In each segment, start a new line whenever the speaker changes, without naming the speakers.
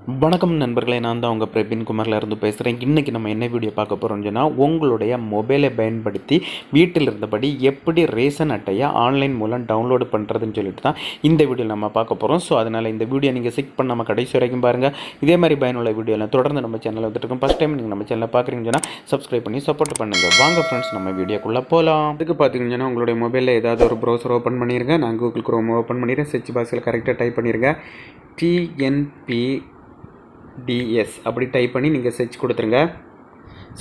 வணக்கம் நண்பர்களே, நான் தான் உங்கள் பிரபின் குமார்லேருந்து பேசுகிறேன். இன்றைக்கி நம்ம என்ன வீடியோ பார்க்க போகிறோம்னு சொன்னால், உங்களுடைய மொபைலை பயன்படுத்தி வீட்டில் இருந்தபடி எப்படி ரேஷன் அட்டையை ஆன்லைன் மூலம் டவுன்லோடு பண்ணுறதுன்னு சொல்லிட்டு தான் இந்த வீடியோவில் நம்ம பார்க்க போகிறோம். ஸோ அதனால் இந்த வீடியோ நீங்கள் சிக் பண்ணாமல் கடைசி வரைக்கும் பாருங்கள். இதே மாதிரி பயனுள்ள வீடியோலாம் தொடர்ந்து நம்ம சேனலில் வந்துருக்கோம். ஃபஸ்ட் டைம் நீங்கள் நம்ம சேனலில் பார்க்குறீங்கன்னு சொன்னால் சப்ஸ்கிரைப் பண்ணி சப்போர்ட் பண்ணுங்கள். வாங்க ஃப்ரெண்ட்ஸ், நம்ம வீடியோக்குள்ளே போகலாம். அதுக்கு பார்த்தீங்கன்னா உங்களுடைய மொபைலில் ஏதாவது ஒரு ப்ரௌசர் ஓப்பன் பண்ணிடுங்க. நான் கூகுள் குரோம் ஓப்பன் பண்ணிடுறேன். சர்ச் பாக்ஸில் கரெக்டாக டைப் பண்ணிடுங்க. TNPDS அப்படி டைப் பண்ணி நீங்கள் சர்ச் கொடுத்துருங்க.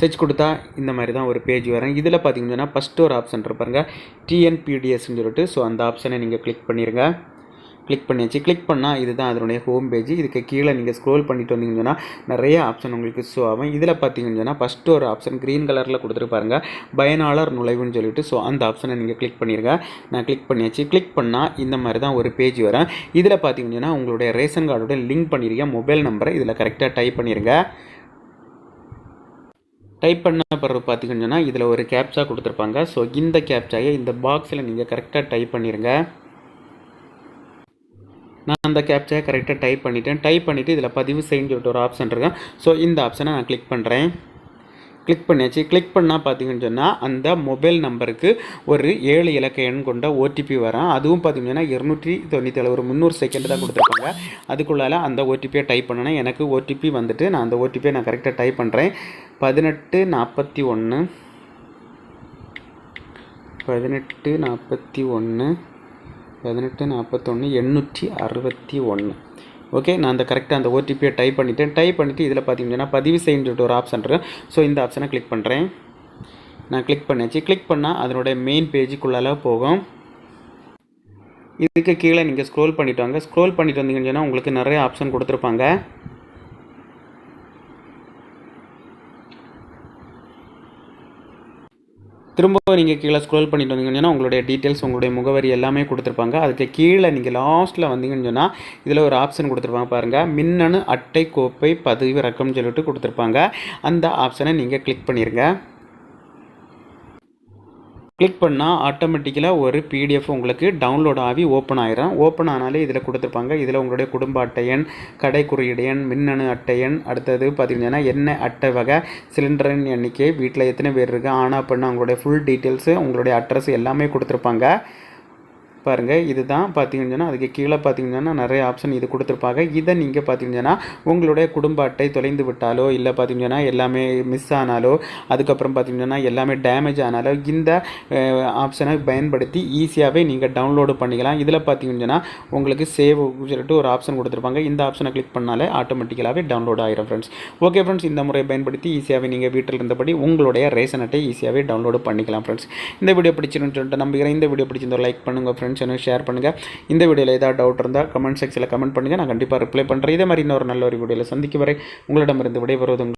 சர்ச் கொடுத்தா இந்த மாதிரி தான் ஒரு பேஜ் வரும். இதில் பார்த்தீங்கன்னா ஃபஸ்ட்டு ஒரு ஆப்ஷன் இருப்பாருங்க, TNPDSன்னு சொல்லிட்டு. ஸோ அந்த ஆப்ஷனை நீங்கள் கிளிக் பண்ணிடுங்க. கிளிக் பண்ணியாச்சு. கிளிக் பண்ணால் இதுதான் அதனுடைய ஹோம் பேஜ். இதுக்கு கீழே நீங்கள் ஸ்க்ரோல் பண்ணிட்டு வந்தீங்கன்னா நிறைய ஆப்ஷன் உங்களுக்கு ஷோ ஆகும். இதில் பார்த்தீங்கன்னா ஃபஸ்ட்டு ஒரு ஆப்ஷன் க்ரீன் கலரில் கொடுத்துருப்பாருங்க, பயனாளர் நுழைவுன்னு சொல்லிட்டு. ஸோ அந்த ஆப்ஷனை நீங்கள் கிளிக் பண்ணிடுங்க. நான் கிளிக் பண்ணியாச்சு. கிளிக் பண்ணால் இந்த மாதிரி தான் ஒரு பேஜ் வரும். இதில் பார்த்தீங்கன்னா உங்களுடைய ரேஷன் கார்டோட லிங்க் பண்ணியிருக்க மொபைல் நம்பரை இதில் கரெக்டாக டைப் பண்ணிடுங்க. டைப் பண்ண பிறகு பார்த்தீங்கன்னா இதில் ஒரு கேப்சா கொடுத்துருப்பாங்க. ஸோ இந்த கேப்சாயை இந்த பாக்ஸில் நீங்கள் கரெக்டாக டைப் பண்ணிடுங்க. நான் அந்த கேப்சாயை கரெக்டாக டைப் பண்ணிட்டேன். டைப் பண்ணிவிட்டு இதில் பதிவு செய்யணும்னு சொல்லிட்டு ஒரு ஆப்ஷன் இருக்கேன். ஸோ இந்த ஆப்ஷனை நான் கிளிக் பண்ணுறேன். கிளிக் பண்ணியாச்சு. கிளிக் பண்ணால் பார்த்தீங்கன்னு சொன்னால் அந்த மொபைல் நம்பருக்கு ஒரு 7 இலக்க எண் கொண்ட OTP வரும். அதுவும் பார்த்தீங்கன்னா 297 ஒரு 300 செகண்ட் தான் கொடுத்துருப்பாங்க. அதுக்குள்ளால அந்த OTPயை டைப் பண்ணணும். எனக்கு OTP வந்துட்டு நான் அந்த OTPயை நான் கரெக்டாக டைப் பண்ணுறேன். 1841 861. ஓகே, நான் அந்த கரெக்டாக அந்த OTPயை டைப் பண்ணிவிட்டேன். டைப் பண்ணிவிட்டு இதில் பார்த்தீங்கன்னா பதிவு செய்யணுன்ட்டு ஒரு ஆப்ஷன் இருக்குது. ஸோ இந்த ஆப்ஷனை கிளிக் பண்ணுறேன். நான் கிளிக் பண்ணியாச்சு. கிளிக் பண்ணால் அதனுடைய மெயின் பேஜுக்குள்ளால போகும். இதுக்கு கீழே நீங்கள் ஸ்க்ரோல் பண்ணிவிட்டு வாங்க. ஸ்க்ரோல் பண்ணிட்டு வந்தீங்கன்னு சொன்னால் உங்களுக்கு நிறைய ஆப்ஷன் கொடுத்துருப்பாங்க. திரும்ப நீங்கள் கீழே ஸ்க்ரோல் பண்ணிட்டு வந்தீங்கன்னா உங்களுடைய டீட்டெயில்ஸ், உங்களுடைய முகவரி எல்லாமே கொடுத்துருப்பாங்க. அதுக்கு கீழே நீங்கள் லாஸ்ட்டில் வந்தீங்கன்னு சொன்னால் இதில் ஒரு ஆப்ஷன் கொடுத்துருப்பாங்க பாருங்கள், மின்னணு அட்டை கோப்பை பதிவிறக்கம்னு சொல்லிட்டு கொடுத்துருப்பாங்க. அந்த ஆப்ஷனை நீங்கள் கிளிக் பண்ணிடுங்க. கிளிக் பண்ணால் ஆட்டோமேட்டிக்கலாக ஒரு PDF உங்களுக்கு டவுன்லோட் ஆகி ஓப்பன் ஆகிடும். ஓப்பன் ஆனாலே இதில் கொடுத்துருப்பாங்க. இதில் உங்களுடைய குடும்ப அட்டை எண், கடை குறியீடு எண், மின்னணு அட்டை எண், அடுத்தது பார்த்தீங்கன்னா என்ன அட்டை வகை, சிலிண்டரின் எண்ணிக்கை, வீட்டில் எத்தனை பேர் இருக்குது, ஆனா பெண்ணா, உங்களுடைய ஃபுல் டீட்டெயில்ஸு, உங்களுடைய அட்ரஸ் எல்லாமே கொடுத்துருப்பாங்க பாருங்கள். இதுதான் பார்த்தீங்கன்னா அதுக்கு கீழே பார்த்தீங்கன்னா நிறைய ஆப்ஷன் இது கொடுத்துருப்பாங்க. இதை நீங்கள் பார்த்தீங்கன்னா உங்களுடைய குடும்ப அட்டை தொலைந்து விட்டாலோ, இல்லை பார்த்தீங்கன்னா எல்லாமே மிஸ் ஆனாலோ, அதுக்கப்புறம் பார்த்தீங்கன்னா எல்லாமே டேமேஜ் ஆனாலோ இந்த ஆப்ஷனை பயன்படுத்தி ஈஸியாகவே நீங்கள் டவுன்லோடு பண்ணிக்கலாம். இதில் பார்த்தீங்கன்னா உங்களுக்கு சேவ் சொல்லிட்டு ஒரு ஆப்ஷன் கொடுத்துருப்பாங்க. இந்த ஆப்ஷனை கிளிக் பண்ணாலே ஆட்டோமேட்டிக்கலாகவே டவுன்லோட் ஆகிடும் ஃப்ரெண்ட்ஸ். ஓகே ஃப்ரெண்ட்ஸ், இந்த முறையை பயன்படுத்தி ஈஸியாகவே நீங்கள் வீட்டில் இருந்தபடி உங்களுடைய ரேஷன் அட்டை ஈஸியாகவே டவுன்லோடு பண்ணிக்கலாம் ஃப்ரெண்ட்ஸ். இந்த வீடியோ பிடிச்சிருன்னு சொல்லிட்டு நம்புகிறேன். இந்த வீடியோ பிடிச்சிருந்தோம் லைக் பண்ணுங்கள் ஃப்ரெண்ட்ஸ், எனக்கு ஷேர் பண்ணுங்கள். இந்த வீடியோவில் ஏதாவது டவுட் இருந்தால் கமெண்ட் செக்ஷனில் கமெண்ட் பண்ணுங்கள். நான் கண்டிப்பாக ரிப்ளை பண்ணுறேன். இதே மாதிரி இன்னொரு நல்ல ஒரு வீடியோவில் சந்திக்கும் வரை உங்களிடமிருந்து விடைபெறுவது